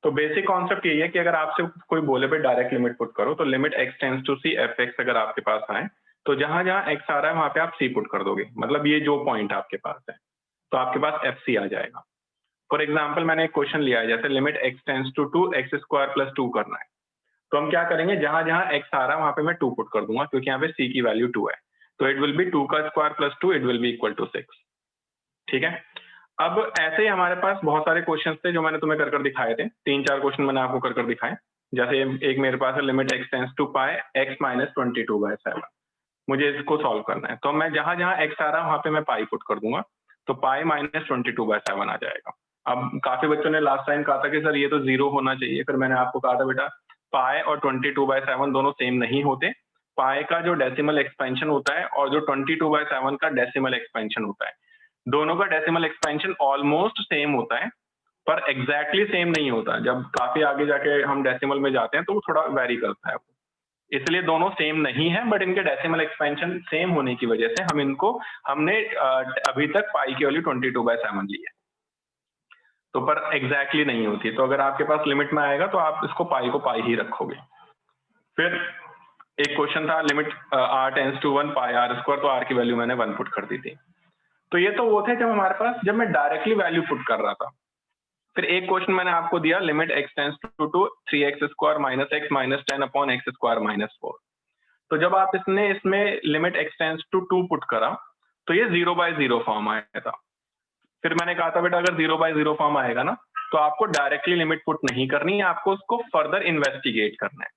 तो basic concept यही है कि अगर आपसे कोई बोले भाई डायरेक्ट लिमिट पुट करो, तो limit x tends to c f x अगर आपके पास आए तो जहां जहां x आ रहा है वहां पे आप c पुट कर दोगे, मतलब ये जो पॉइंट आपके पास है तो आपके पास एफ सी आ जाएगा। फॉर एग्जाम्पल मैंने एक क्वेश्चन लिया है, जैसे limit x tends to 2x² + 2 करना है, तो हम क्या करेंगे, जहां जहां x आ रहा है वहां पे मैं 2 पुट कर दूंगा क्योंकि यहाँ पे c की वैल्यू 2 है, तो इट विल बी 2 का square plus 2 it will be equal to 6। ठीक है, अब ऐसे ही हमारे पास बहुत सारे क्वेश्चंस थे जो मैंने तुम्हें कर दिखाए थे, 3-4 क्वेश्चन मैंने आपको कर दिखाए। जैसे एक मेरे पास है limit x tends to pi x - 22/7, मुझे इसको सॉल्व करना है, तो मैं जहां जहां x आ रहा है वहां पे मैं पाई पुट कर दूंगा, तो पाई - 22/7 आ जाएगा। अब काफी बच्चों ने लास्ट टाइम कहा था कि सर ये तो 0 होना चाहिए, फिर मैंने आपको कहा था बेटा पाई और 22/7 दोनों सेम नहीं होते, पाई का जो डेसिमल एक्सपेंशन होता है और जो 22/7 का डेसिमल एक्सपेंशन होता है, दोनों का डेसिमल एक्सपेंशन ऑलमोस्ट सेम होता है पर एग्जैक्टली सेम नहीं होता। जब काफी आगे जाके हम डेसिमल में जाते हैं तो वो थोड़ा वेरी करता है, इसलिए दोनों सेम नहीं है, बट इनके डेसिमल एक्सपेंशन सेम होने की वजह से हमने अभी तक पाई की वैल्यू 22/7 ली है, तो पर एग्जैक्टली नहीं होती। तो अगर आपके पास लिमिट में आएगा तो आप इसको पाई को पाई ही रखोगे। फिर एक क्वेश्चन था limit r tends to 1 pi r², तो r की वैल्यू मैंने 1 पुट कर दी थी। तो ये तो वो थे जब हमारे पास, जब मैं डायरेक्टली वैल्यू पुट कर रहा था। फिर एक क्वेश्चन मैंने आपको दिया limit x tends to 3x² - x - 10/x² - 4। तो जब आप इसमें limit x tends to 2 put करा तो ये 0/0 फॉर्म आया था। फिर मैंने कहा था बेटा अगर 0/0 फॉर्म आएगा ना तो आपको डायरेक्टली लिमिट पुट नहीं करनी है, आपको उसको फर्दर इन्वेस्टिगेट करना है।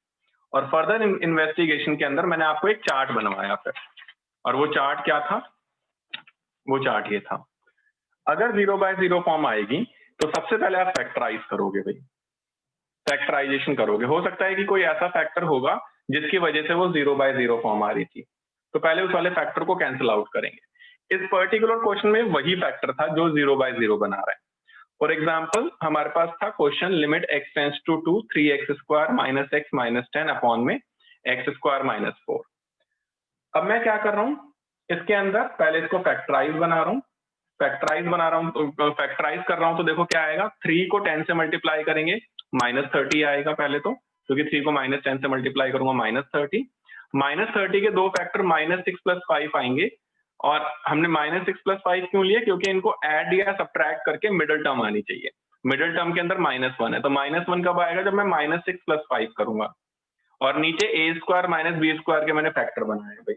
और फर्दर इन्वेस्टिगेशन के अंदर मैंने आपको एक चार्ट बनवाया फिर, और वो चार्ट क्या था, वो चार्ट ये था। अगर 0/0 फॉर्म आएगी तो सबसे पहले आप फैक्टराइज करोगे भाई, फैक्टराइजेशन करोगे। हो सकता है कि कोई ऐसा फैक्टर होगा जिसकी वजह से वो 0/0 फॉर्म आ रही थी, तो पहले उस वाले फैक्टर को कैंसिल आउट करेंगे। इस पर्टिकुलर क्वेश्चन में वही फैक्टर था जो 0/0 बना रहा है। फॉर एग्जाम्पल हमारे पास था question limit x tends to 3x² - x - 10 upon में x² - 4। अब मैं क्या कर रहा हूं, इसके अंदर पहले इसको फैक्टराइज बना रहा हूं, तो फैक्टराइज कर रहा हूं तो देखो क्या आएगा, 3 को 10 से मल्टीप्लाई करेंगे -30 आएगा पहले तो, क्योंकि 3 को -10 से मल्टीप्लाई करूंगा -30। -30 के दो फैक्टर -6 + 5 आएंगे, और हमने -6 + 5 क्यों लिए, क्योंकि इनको ऐड या सब्ट्रैक्ट करके मिडिल टर्म आनी चाहिए। मिडिल टर्म के अंदर -1 है, तो -1 कब आएगा, जब मैं -6 + 5 करूंगा। और नीचे a² - b² के मैंने फैक्टर बनाए भाई।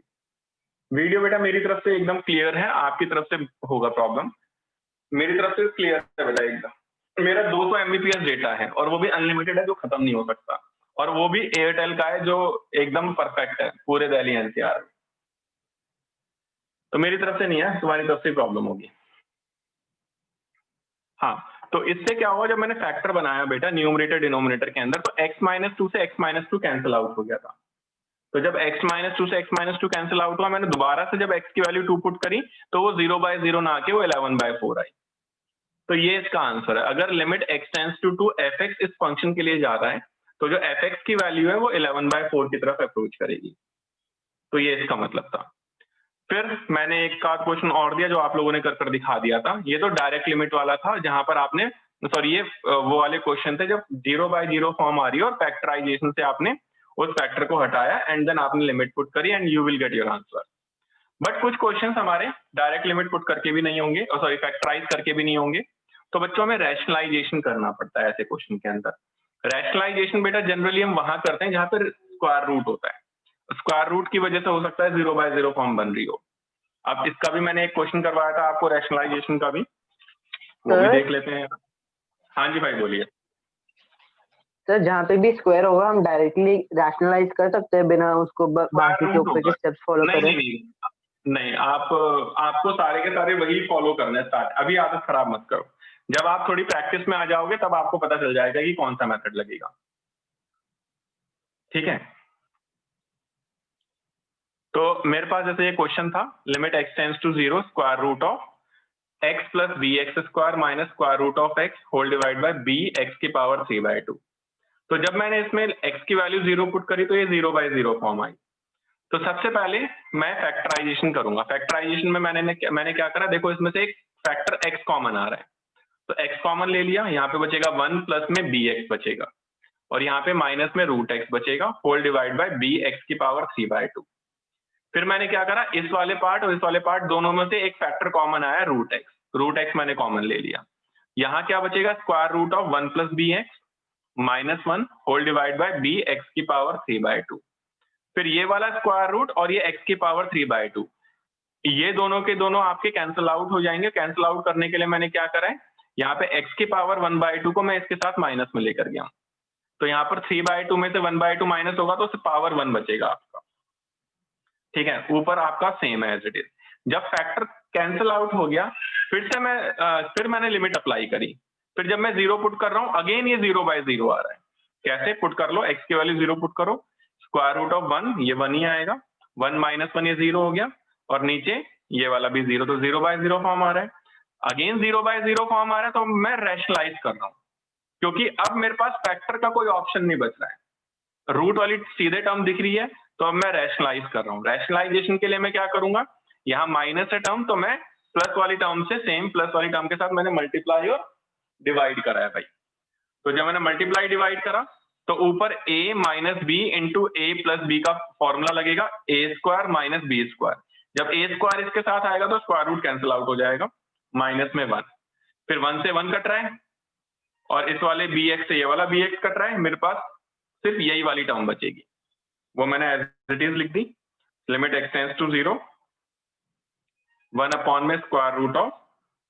वीडियो बेटा मेरी तरफ से एकदम क्लियर है, आपकी तरफ से होगा प्रॉब्लम, मेरी तरफ से क्लियर है बेटा एकदम। मेरा 200 Mbps डेटा है और वो भी अनलिमिटेड है, जो खत्म नहीं हो सकता, और वो भी एयरटेल का है जो एकदम परफेक्ट है पूरे दिल्ली NCR में। तो मेरी तरफ से नहीं है, तुम्हारी तरफ से प्रॉब्लम होगी। हाँ, तो इससे क्या हुआ, जब मैंने फैक्टर बनाया बेटा न्यूमरेटर डिनोमिनेटर के अंदर, तो x - 2 से x - 2 कैंसिल आउट हो गया था। तो जब x - 2 से x - 2 कैंसिल आउट हुआ, मैंने दोबारा से जब x की वैल्यू 2 पुट करी तो वो 0/0 ना आके वो 11/4 आई। तो ये इसका आंसर है। अगर limit x tends to fx इस फंक्शन के लिए जा रहा है तो जो fx की वैल्यू है वो 11/4 की तरफ अप्रोच करेगी। तो ये इसका मतलब था। फिर मैंने एक का क्वेश्चन और दिया जो आप लोगों ने कर दिखा दिया था। ये तो डायरेक्ट लिमिट वाला था, जहां पर आपने, सॉरी ये वो वाले क्वेश्चन थे जब 0/0 फॉर्म आ रही है और फैक्टराइजेशन से आपने उस फैक्टर को हटाया एंड देन आपने लिमिट पुट करी and you will get your answer. But कुछ क्वेश्चंस हमारे डायरेक्ट लिमिट पुट करके भी नहीं होंगे, और सॉरी फैक्टराइज करके भी नहीं होंगे, तो बच्चों में रैशनलाइजेशन करना पड़ता है ऐसे क्वेश्चन के अंदर। रैशनलाइजेशन बेटा जनरली हम वहां करते हैं जहां पर स्क्वायर रूट होता है, स्क्वायर रूट की वजह से हो सकता है 0/0 फॉर्म बन रही हो। अब इसका भी मैंने एक क्वेश्चन करवाया था आपको रैशनलाइजेशन का भी, वो भी देख लेते हैं। हाँ जी भाई बोलिए। सर जहाँ पे भी स्क्वायर होगा हम डायरेक्टली रैशनलाइज कर सकते हैं बिना उसको बाकी के ऊपर के स्टेप्स फॉलो करें? नहीं, आपको सारे के सारे वही फॉलो करना है स्टार्ट। अभी आदत खराब मत करो, जब आप थोड़ी प्रैक्टिस में आ जाओगे तब आपको पता चल जाएगा कि कौन सा मेथड लगेगा। ठीक है, तो मेरे पास जैसे ये क्वेश्चन था limit x tends to 0 square root of x + bx² - square root of x whole divide by b x की पावर 3/2। तो जब मैंने इसमें x की वैल्यू 0 पुट करी तो ये 0/0 फॉर्म आई। तो सबसे पहले मैं फैक्टराइजेशन करूंगा। फैक्टराइजेशन में मैंने क्या करा, देखो इसमें से एक फैक्टर x कॉमन आ रहा है, तो x कॉमन ले लिया, यहाँ पे बचेगा 1 प्लस में bx बचेगा और यहाँ पे माइनस में रूट x बचेगा होल डिवाइड बाय bx की पावर 3/2। फिर मैंने क्या करा, इस वाले पार्ट और इस वाले पार्ट दोनों में से एक फैक्टर कॉमन आया रूट x मैंने कॉमन ले लिया। यहाँ क्या बचेगा, square root of 1 plus bx minus 1 whole divide by bx की पावर 3/2। फिर ये वाला स्क्वायर रूट और ये x की पावर 3/2, ये दोनों के दोनों आपके कैंसिल आउट हो जाएंगे। कैंसिल आउट करने के लिए मैंने क्या करा है, यहाँ पे x की पावर 1/2 को मैं इसके साथ माइनस में लेकर गया हूँ, तो यहाँ पर 3/2 में से 1/2 माइनस होगा तो पावर 1 बचेगा आपका। ठीक है, ऊपर आपका सेम है एज इट इज। जब फैक्टर कैंसिल आउट हो गया, फिर मैंने लिमिट अप्लाई करी। फिर जब मैं 0 पुट कर रहा हूँ, अगेन ये 0/0 आ रहा है। कैसे पुट कर लो, x की वैल्यू 0 पुट करो, स्क्वायर रूट ऑफ 1, ये 1 ही आएगा, 1 माइनस 1 ये 0 हो गया, और नीचे ये वाला भी 0, तो 0/0 फॉर्म आ रहा है। अगेन 0/0 फॉर्म आ रहा है, तो मैं रैशनलाइज कर रहा हूँ, क्योंकि अब मेरे पास फैक्टर का कोई ऑप्शन नहीं बच रहा है। रूट वाली सीधे टर्म दिख रही है, तो अब मैं रैशनलाइज कर रहा हूँ। रैशनलाइजेशन के लिए मैं क्या करूंगा, यहाँ माइनस है टर्म, तो मैं प्लस वाली टर्म से सेम प्लस वाली टर्म के साथ मैंने मल्टीप्लाई और डिवाइड करा है भाई। तो जब मैंने मल्टीप्लाई डिवाइड करा, तो ऊपर a minus B into A plus B का फॉर्मूला लगेगा, a square minus B square. जब a स्क्वायर इसके साथ आएगा तो स्क्वायर रूट कैंसिल आउट हो जाएगा, माइनस में 1, फिर 1 से 1 कट रहा है, और इस वाले bx से ये वाला bx कट रहा है, मेरे पास सिर्फ यही वाली टर्म बचेगी, वो मैंने एज इट इज लिख दी। Limit x tends to 0, 1 upon में स्क्वायर रूट ऑफ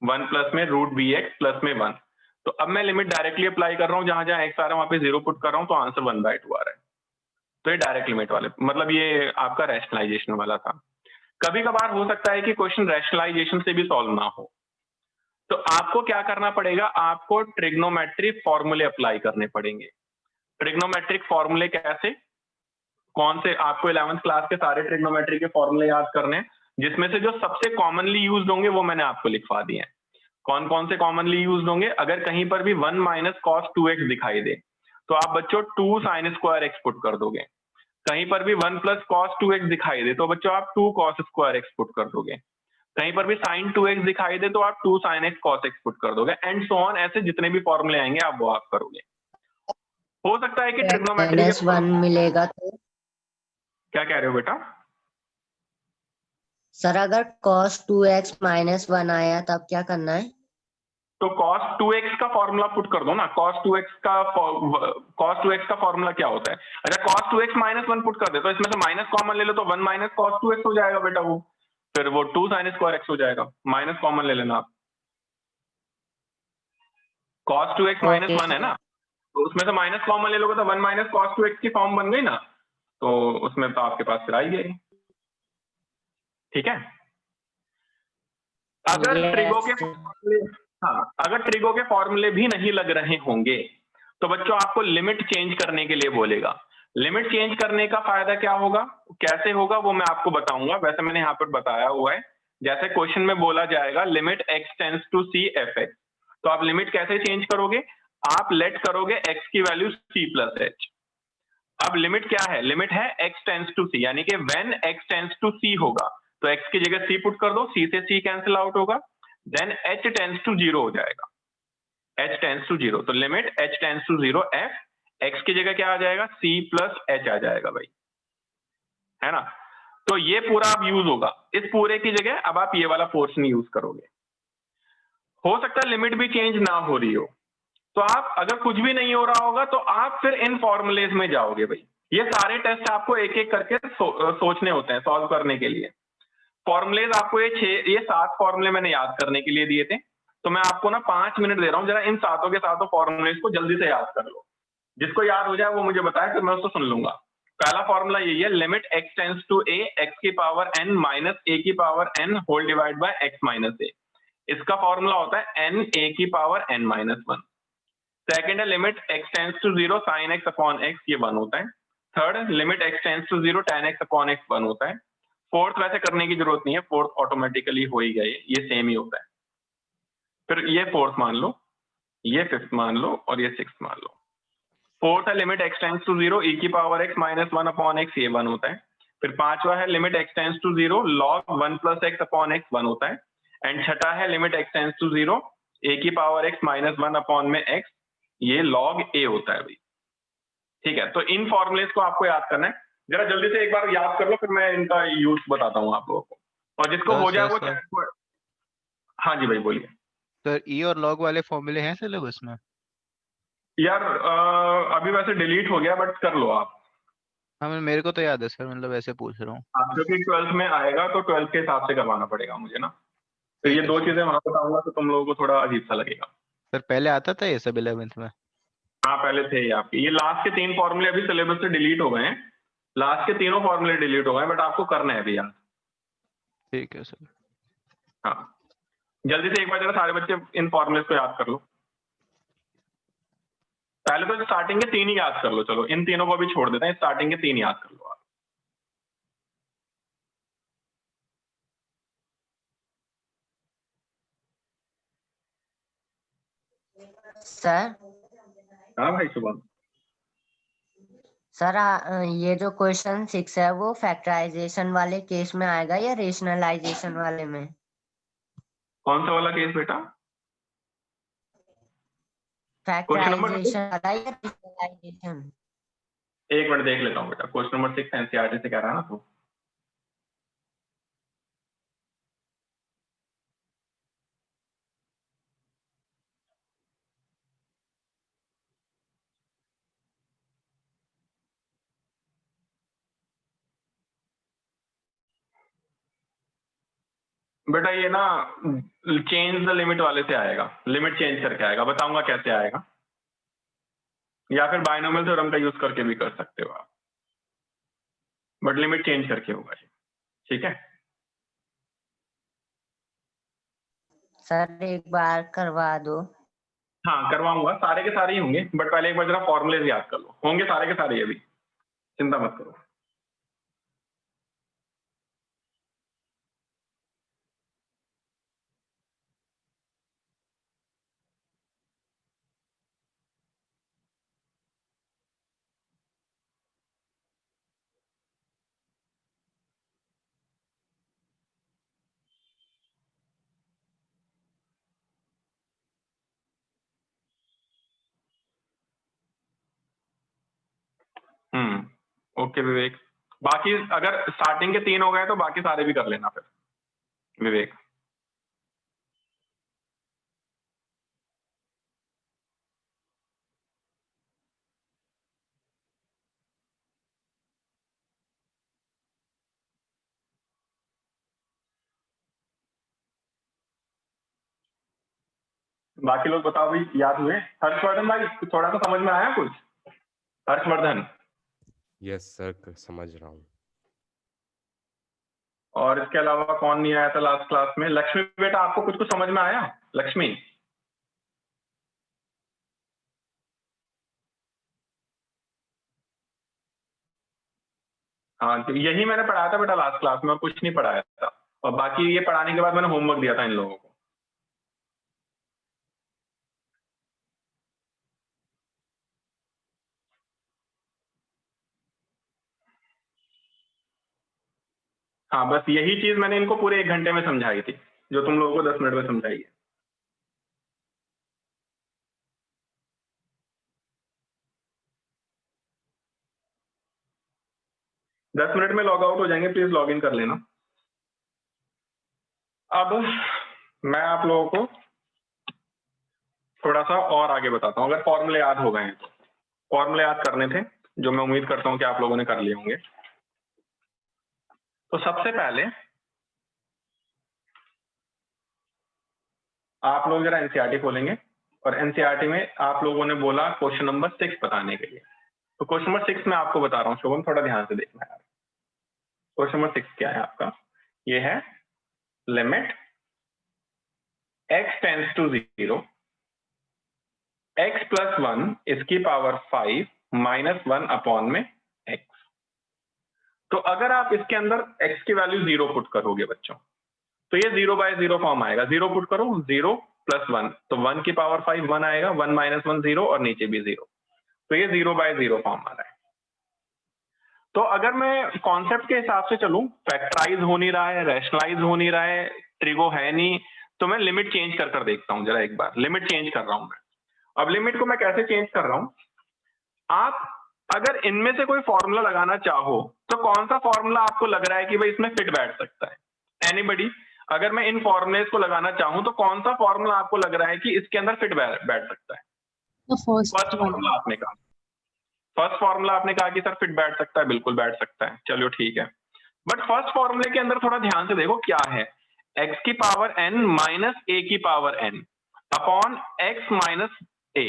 1 प्लस में रूट bx प्लस में 1। तो अब मैं लिमिट डायरेक्टली अप्लाई कर रहा हूँ, जहां जहां x आ रहा है वहां पे 0 पुट कर रहा हूँ, तो आंसर 1/2 आ रहा है। तो ये डायरेक्ट लिमिट वाले, मतलब ये आपका रैशनलाइजेशन वाला था। कभी कभार हो सकता है कि क्वेश्चन रैशनलाइजेशन से भी सॉल्व ना हो, तो आपको क्या करना पड़ेगा, आपको ट्रिग्नोमेट्रिक फॉर्मूले अप्लाई करने पड़ेंगे। ट्रिग्नोमेट्रिक फॉर्मूले कैसे, कौन से, आपको 11th क्लास के सारे ट्रिग्नोमेट्री के फॉर्मूले याद करने हैं, जिसमें से जो सबसे कॉमनली यूज्ड होंगे वो मैंने आपको लिखवा दिए हैं। कौन कौन से कॉमनली यूज्ड होंगे, अगर कहीं पर भी 1 माइनस कॉस 2x दिखाई दे, तो आप बच्चों 2 साइन स्क्वायर x पुट कर दोगे। कहीं पर भी 1 प्लस कॉस 2x दिखाई दे, तो बच्चों आप 2 कॉस स्क्वायर x पुट कर दोगे। कहीं पर भी साइन 2x दिखाई दे, तो आप 2 sine x cos x put कर दोगे, एंड सो ऑन। ऐसे जितने भी फॉर्मूले आएंगे आप वो आप करोगे। हो सकता है कि ट्रिग्नोमेट्री के -1 मिलेगा तो क्या कह रहे हो बेटा? सर अगर cos 2x -1 आया तब क्या करना है? तो cos 2x का फॉर्मूला पुट कर दो ना। cos 2x का फॉर्मूला क्या होता है? अच्छा, cos 2x -1 पुट कर दे, तो इसमें से माइनस कॉमन ले लो, तो 1 माइनस cos 2x हो जाएगा बेटा, वो फिर वो 2 sin स्क्वायर x हो जाएगा। माइनस कॉमन ले लेना आप, cos 2x -1 है ना, तो उसमें से माइनस कॉमन ले लोगे तो 1 माइनस cos 2x की फॉर्म बन गई ना, तो उसमें तो आपके पास फिर आई गई। ठीक है, अगर ट्रिगो के अगर ट्रिगो के फॉर्मूले भी नहीं लग रहे होंगे, तो बच्चों आपको लिमिट चेंज करने के लिए बोलेगा। लिमिट चेंज करने का फायदा क्या होगा, कैसे होगा, वो मैं आपको बताऊंगा। वैसे मैंने यहाँ पर बताया हुआ है, जैसे क्वेश्चन में बोला जाएगा limit x tends to c fx, तो आप लिमिट कैसे चेंज करोगे, आप लेट करोगे x की वैल्यू c प्लस h। अब लिमिट क्या है, लिमिट है x टेंड्स टू c, यानी कि when x tends to c होगा, तो x की जगह c पुट कर दो, c से c कैंसिल आउट होगा, देन h टेंड्स टू 0 हो जाएगा, h टेंड्स टू 0। तो limit h tends to 0 f, x की जगह क्या आ जाएगा, c प्लस h आ जाएगा भाई, है ना। तो ये पूरा अब यूज होगा, इस पूरे की जगह अब आप ये वाला पोर्शन यूज करोगे। हो सकता है लिमिट भी चेंज ना हो रही हो, तो आप अगर कुछ भी नहीं हो रहा होगा तो आप फिर इन फॉर्मुलेज में जाओगे भाई। ये सारे टेस्ट आपको एक एक करके सोचने होते हैं सॉल्व करने के लिए। फॉर्मुलेज आपको ये 7 फॉर्मुले मैंने याद करने के लिए दिए थे, तो मैं आपको ना 5 मिनट दे रहा हूँ, जरा इन सातों के सातों फॉर्मुलेज को जल्दी से याद कर लो। जिसको याद हो जाए वो मुझे बताए, फिर मैं उसको सुन लूंगा। पहला फॉर्मूला यही है, limit x tends to a x की पावर n माइनस a की power n whole divide by x minus a। इसका फॉर्मूला होता है n a की पावर n माइनस 1। सेकेंड है limit x tends to 0 sin x upon x, ये 1 होता है। Third, limit x tends to 0 tan x upon x 1 होता है। फोर्थ वैसे करने की जरूरत नहीं है, फोर्थ ऑटोमेटिकली हो ही गई, ये सेम ही होता है। फिर ये फोर्थ मान लो, ये फिफ्थ मान लो, और ये सिक्स्थ मान लो। फोर्थ है limit x tends to 0 e की power x minus 1 upon x, ये 1 होता है। फिर पांचवा है limit x tends to 0 log 1 plus x upon x, 1 होता है। एंड छठा है limit x tends to 0 A की पावर एक्स माइनस 1 अपॉन में एक्स, ये लॉग ए होता है भाई। ठीक है, तो इन फॉर्मूलेस को आपको याद करना है, जरा जल्दी से एक बार याद कर लो, फिर मैं इनका यूज बताता हूँ आप लोगों को, और जिसको हो जाए वो चैट पर। हाँ जी भाई बोलिए। सर ई और लॉग वाले फॉर्मूले हैं सिलेबस में? यार अभी वैसे डिलीट हो गया, बट कर लो आप। हाँ मेरे को तो याद है सर, मतलब ऐसे पूछ रहा हूँ। आप क्योंकि 12th में आएगा तो 12th के हिसाब से करवाना पड़ेगा मुझे ना, तो ये ठीक है दो सर। चीजें वहां बताऊंगा तो तुम लोगों को थोड़ा अजीब सा लगेगा। सर पहले आता था ये सब 11th में? हाँ पहले थे ये आपके, ये लास्ट के 3 फॉर्मूले अभी सिलेबस से डिलीट हो गए हैं, लास्ट के तीनों फॉर्मूले डिलीट हो गए, बट आपको करना है अभी याद। ठीक है सर। हाँ जल्दी से एक बार जरा सारे बच्चे इन फॉर्मूले को याद कर लो। पहले तो स्टार्टिंग के 3 ही याद कर लो, चलो इन तीनों को भी छोड़ देते हैं, स्टार्टिंग के 3 याद कर लो आप। सर हाँ भाई शुभम। सर ये जो क्वेश्चन 6 है वो फैक्टराइजेशन वाले केस में आएगा या रेशनलाइजेशन वाले में? कौन सा वाला केस बेटा? Question number 6? फैक्टराइजेशन वाला या रेशनलाइजेशन? एक मिनट देख लेता हूँ बेटा, क्वेश्चन नंबर 6 एनसीईआरटी से कह रहा है ना तू? बेटा ये ना चेंज द लिमिट वाले से आएगा, लिमिट चेंज करके आएगा, बताऊंगा कैसे आएगा, या फिर बायनोमियल थ्योरम का यूज करके भी कर सकते हो आप, बट लिमिट चेंज करके होगा ये। ठीक है सर एक बार करवा दो। हाँ करवाऊंगा, सारे के सारे ही होंगे, बट पहले एक बार जरा फॉर्मूले याद कर लो, होंगे सारे के सारे अभी, चिंता मत करो। ओके विवेक, बाकी अगर स्टार्टिंग के 3 हो गए तो बाकी सारे भी कर लेना फिर विवेक। बाकी लोग बताओ भाई, याद हुए? हर्षवर्धन भाई थोड़ा सा समझ में आया कुछ? हर्षवर्धन? यस सर समझ रहा हूँ। और इसके अलावा कौन नहीं आया था लास्ट क्लास में? लक्ष्मी बेटा आपको कुछ कुछ समझ में आया? लक्ष्मी? हाँ तो यही मैंने पढ़ाया था बेटा लास्ट क्लास में, और कुछ नहीं पढ़ाया था, और बाकी ये पढ़ाने के बाद मैंने होमवर्क दिया था इन लोगों को। हाँ बस यही चीज मैंने इनको पूरे 1 घंटे में समझाई थी, जो तुम लोगों को 10 मिनट में समझाई है। दस मिनट में लॉग आउट हो जाएंगे, प्लीज लॉग इन कर लेना। अब मैं आप लोगों को थोड़ा सा और आगे बताता हूँ, अगर फॉर्मूले याद हो गए हैं तो। फॉर्मूले याद करने थे, जो मैं उम्मीद करता हूँ कि आप लोगों ने कर लिए होंगे। तो सबसे पहले आप लोग जरा एनसीईआरटी खोलेंगे, और एनसीईआरटी में आप लोगों ने बोला क्वेश्चन नंबर 6 बताने के लिए, तो क्वेश्चन नंबर 6 में आपको बता रहा हूँ शुभम, थोड़ा ध्यान से देखना यार। क्वेश्चन नंबर 6 क्या है आपका? ये है limit x tends to 0 x plus 1 इसकी पावर 5 माइनस 1 अपॉन में x। तो अगर आप इसके अंदर x की वैल्यू 0 पुट करोगे बच्चों, तो ये 0/0 फॉर्म आएगा। 0 पुट करो, 0 प्लस 1, तो 1 की पावर 5 1 आएगा, 1 माइनस 1 0, और नीचे भी 0, तो ये 0/0 फॉर्म आ रहा है। तो अगर मैं कॉन्सेप्ट के हिसाब से चलूं, फैक्टराइज हो नहीं रहा है, रैशनलाइज हो नहीं रहा है, ट्रिगो है नहीं, तो मैं लिमिट चेंज कर कर देखता हूं जरा एक बार। लिमिट चेंज कर रहा हूं मैं। अब लिमिट को मैं कैसे चेंज कर रहा हूं, आप अगर इनमें से कोई फॉर्मूला लगाना चाहो तो कौन सा फॉर्मूला आपको लग रहा है कि भाई इसमें फिट बैठ सकता है? एनीबडी? अगर मैं इन फॉर्मुलेस को लगाना चाहूं तो कौन सा फॉर्मूला आपको लग रहा है कि इसके अंदर फिट बैठ सकता है? फर्स्ट फॉर्मूला आपने कहा। फर्स्ट फॉर्मूला आपने कहा कि सर फिट बैठ सकता है, बिल्कुल बैठ सकता है, चलो ठीक है। बट फर्स्ट फॉर्मूले के अंदर थोड़ा ध्यान से देखो क्या है, x की पावर n माइनस a की power n upon x minus a।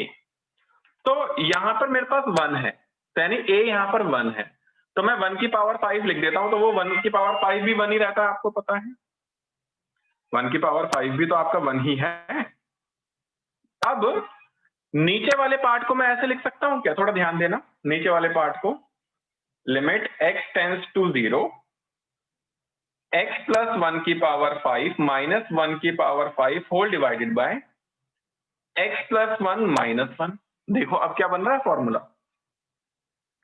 तो यहां पर मेरे पास 1 है, तो यानी a यहां पर 1 है, तो मैं 1 की पावर 5 लिख देता हूं, तो वो 1 की पावर 5 भी 1 ही रहता है, आपको पता है 1 की पावर 5 भी तो आपका 1 ही है। अब नीचे वाले पार्ट को मैं ऐसे लिख सकता हूं क्या? थोड़ा ध्यान देना नीचे वाले पार्ट को, limit x tends to 0 x plus 1 की पावर 5 माइनस 1 की power 5 whole divided by x plus 1 minus 1। देखो अब क्या बन रहा है फॉर्मूला,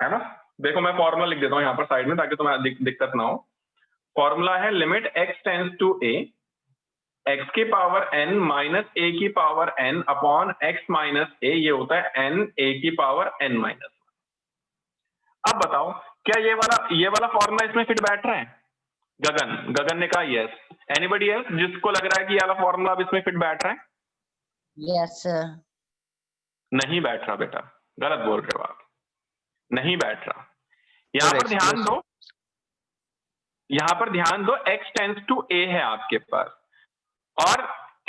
है ना? देखो मैं फॉर्मूला लिख देता हूं यहां पर साइड में ताकि तुम्हें दिक्कत ना हो। फॉर्मूला है limit x tends to a x की पावर n माइनस a की power n upon x minus a, ये होता है n a की पावर n माइनस। अब बताओ क्या ये वाला फॉर्मूला इसमें फिट बैठ रहा है? गगन ने कहा यस। एनीबडी एल्स जिसको लग रहा है कि ये वाला फॉर्मूला अब इसमें फिट बैठ रहा है? Yes sir. नहीं बैठ रहा बेटा, गलत बोल रहे हो आप, नहीं बैठ रहा। यहां सर पर x ध्यान प्लस दो, यहां पर ध्यान दो, x टेंड्स टू a है आपके पास, और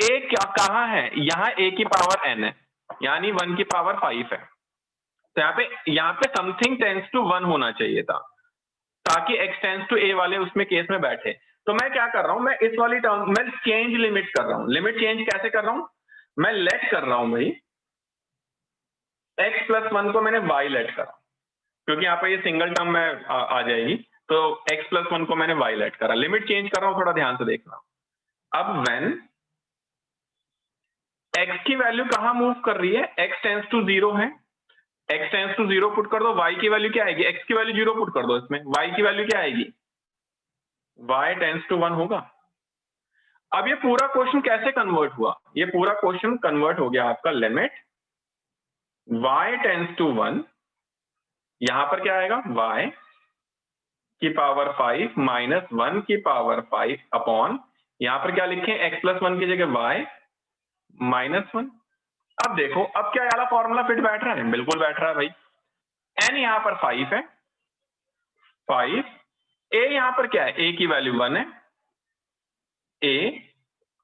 a क्या कहां है? यहां a की पावर n है, यानी 1 की पावर 5 है, तो यहाँ पे समथिंग टेंड्स टू 1 होना चाहिए था ताकि x टेंड्स टू a वाले उसमें केस में बैठे। तो मैं क्या कर रहा हूं, मैं इस वाली टर्म में चेंज लिमिट कर रहा हूं। लिमिट चेंज कैसे कर रहा हूं? मैं लेट कर रहा हूं भाई, x प्लस 1 को मैंने y लेट करा, क्योंकि यहाँ पे ये सिंगल टर्म में आ जाएगी, तो x प्लस 1 को मैंने y लेट करा। लिमिट चेंज कर रहा हूं, थोड़ा ध्यान से देखना। अब व्हेन x की वैल्यू कहां मूव कर रही है? x टेंड्स टू 0 है, x टेंड्स टू 0 पुट कर दो, y की वैल्यू क्या आएगी? x की वैल्यू 0 पुट कर दो इसमें, y की वैल्यू क्या आएगी? y टेंड्स टू 1 होगा। अब ये पूरा क्वेश्चन कैसे कन्वर्ट हुआ? ये पूरा क्वेश्चन कन्वर्ट हो गया आपका लिमिट y टेंड्स टू 1, यहां पर क्या आएगा? y की पावर 5 माइनस 1 की पावर 5 अपॉन, यहां पर क्या लिखे? x प्लस 1 की जगह y माइनस 1। अब देखो अब क्या वाला फॉर्मूला फिट बैठ रहा है? बिल्कुल बैठ रहा है भाई। n यहां पर 5 है, 5, a यहां पर क्या है? a की वैल्यू 1 है, a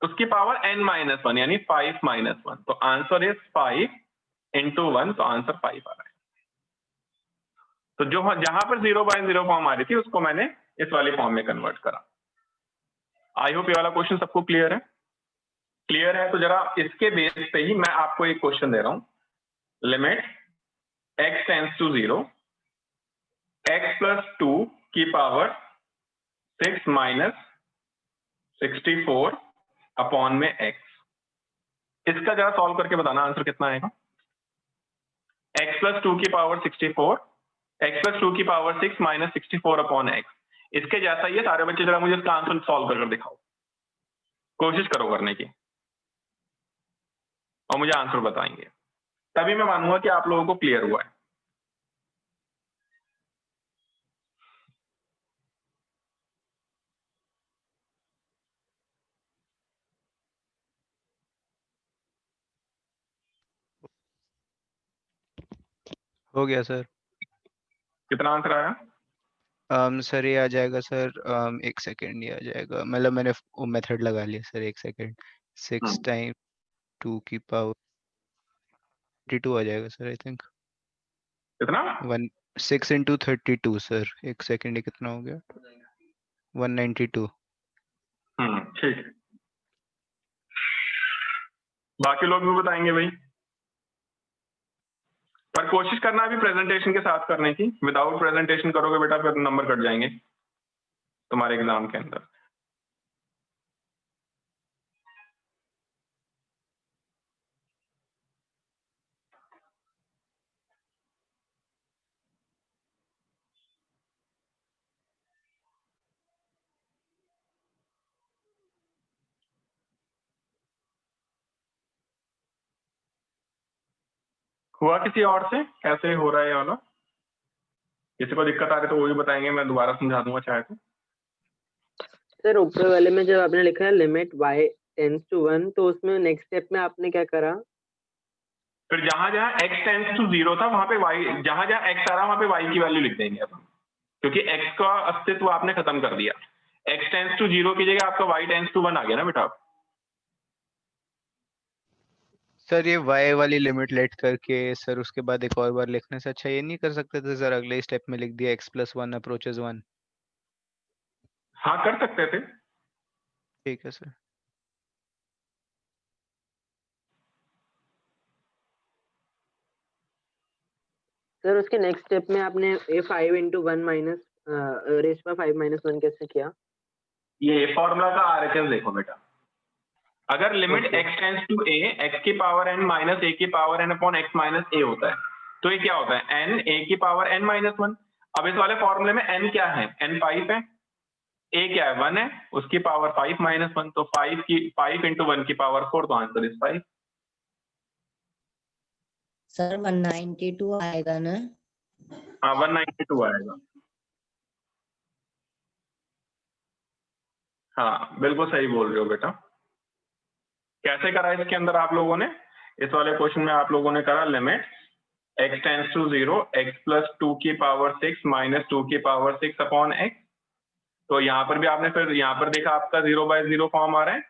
उसकी पावर n माइनस 1 यानी 5 माइनस 1, तो आंसर इज 5 इंटू 1, तो आंसर 5 आ रहा है। तो जो जहां पर 0 बाय 0 फॉर्म आ रही थी उसको मैंने इस वाली फॉर्म में कन्वर्ट करा। आई होप ये वाला क्वेश्चन सबको क्लियर है। क्लियर है तो जरा इसके बेस पे ही मैं आपको एक क्वेश्चन दे रहा हूं। Limit x tends to 0 x plus 2 की पावर 6 माइनस 64 अपॉन में x। इसका जरा सॉल्व करके बताना आंसर कितना आएगा। x प्लस 2 की पावर 64, x प्लस 2 की पावर 6 माइनस 64 अपॉन x। इसके जैसा ही है सारे बच्चे, जरा मुझे इसका आंसर सॉल्व कर दिखाओ, कोशिश करो करने की, और मुझे आंसर बताएंगे, तभी मैं मानूंगा कि आप लोगों को क्लियर हुआ है। हो गया सर। कितना आंसर आया? सर ये आ जाएगा सर, एक सेकेंड, ये आ जाएगा, मतलब मैंने वो मेथड लगा लिया सर, एक सेकेंड। 6 टाइम 2 की पावर 32 आ जाएगा सर, आई थिंक। कितना? 6 इंटू 32 सर, एक सेकेंड, ये कितना हो गया? 192। ठीक है, बाकी लोग भी बताएंगे भाई, पर कोशिश करना भी प्रेजेंटेशन के साथ करने की। विदाउट प्रेजेंटेशन करोगे बेटा फिर नंबर कट जाएंगे तुम्हारे एग्जाम के अंदर। हुआ किसी और से? कैसे हो रहा है ये वाला? किसी को दिक्कत आ रही है तो वो भी बताएंगे, मैं दोबारा समझा दूंगा चाहे तो। सर ऊपर वाले में जब आपने लिखा है लिमिट y टेंस टू 1, तो उसमें नेक्स्ट स्टेप में आपने क्या करा? फिर जहां जहां x टेंस टू 0 था वहां पे y, जहां जहां x आ रहा वहां पे y की वैल्यू लिख देंगे अपन, क्योंकि x का अस्तित्व आपने खत्म कर दिया। x टेंस टू 0 की जगह आपका y टेंस टू 1 आ गया ना बेटा। सर ये y वाली लिमिट लेट करके सर उसके बाद एक और बार लिखने से अच्छा ये नहीं कर सकते थे सर, अगले स्टेप में लिख दिया x+1 अप्रोचेस 1। हाँ कर सकते थे। ठीक है सर। सर उसके नेक्स्ट स्टेप में आपने ये 5 into 1 माइनस रेस में 5 - 1 कैसे किया? ये फॉर्मूला का RHS देखो बेटा, अगर limit Okay. x tends to a x की पावर n माइनस a की power n upon x minus a होता है, तो ये क्या होता है n a की पावर n माइनस 1। अब इस वाले फॉर्मूले में n क्या है? n 5 है, a क्या है? 1 है, उसकी पावर 5 माइनस 1, तो 5 into 1 की पावर 4, तो आंसर इज 5। सर 192 आएगा ना? हाँ 192 आएगा। हाँ बिल्कुल सही बोल रहे हो बेटा। कैसे करा इसके अंदर आप लोगों ने? इस वाले क्वेश्चन में आप लोगों ने करा limit x tends to 0 x+2 की पावर 6 माइनस 2 की पावर 6 अपॉन x। तो यहाँ पर भी आपने फिर यहाँ पर देखा आपका 0/0 फॉर्म आ रहा है,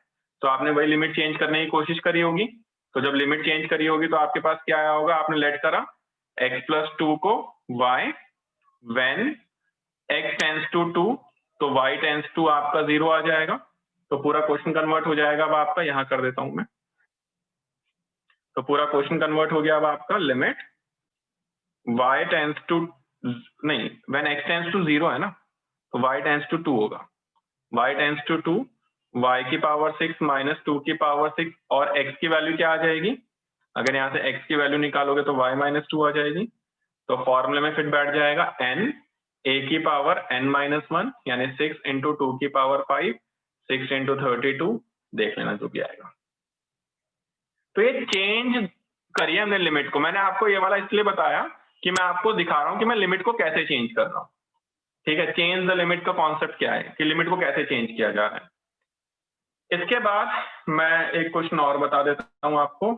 तो आपने वही लिमिट चेंज करने की कोशिश करी होगी। तो जब लिमिट चेंज करी होगी तो आपके पास क्या आया होगा? आपने लेट करा x+2 को y when x tends to 2, तो y टेंस टू आपका 0 आ जाएगा। तो पूरा क्वेश्चन कन्वर्ट हो जाएगा अब आपका, यहाँ कर देता हूं मैं। तो पूरा क्वेश्चन कन्वर्ट हो गया अब आपका, लिमिट y टेंस टू, नहीं व्हेन x टेंस टू 0 है ना, तो y टेंस टू 2 होगा। y टेंस टू 2 y की पावर 6 माइनस 2 की पावर 6, और x की वैल्यू क्या आ जाएगी? अगर यहाँ से x की वैल्यू निकालोगे तो y माइनस 2 आ जाएगी। तो फॉर्मूले में फिर बैठ जाएगा n a की पावर n माइनस 1, यानी 6 इंटू 2 की पावर 5, 6 इंटू 32, देख लेना जो भी आएगा। तो ये चेंज करिए हमने लिमिट को। मैंने आपको ये वाला इसलिए बताया कि मैं आपको दिखा रहा हूं कि मैं लिमिट को कैसे चेंज कर रहा हूं। ठीक है, चेंज द लिमिट का कॉन्सेप्ट क्या है कि लिमिट को कैसे चेंज किया जा रहा है। इसके बाद मैं एक क्वेश्चन और बता देता हूं आपको।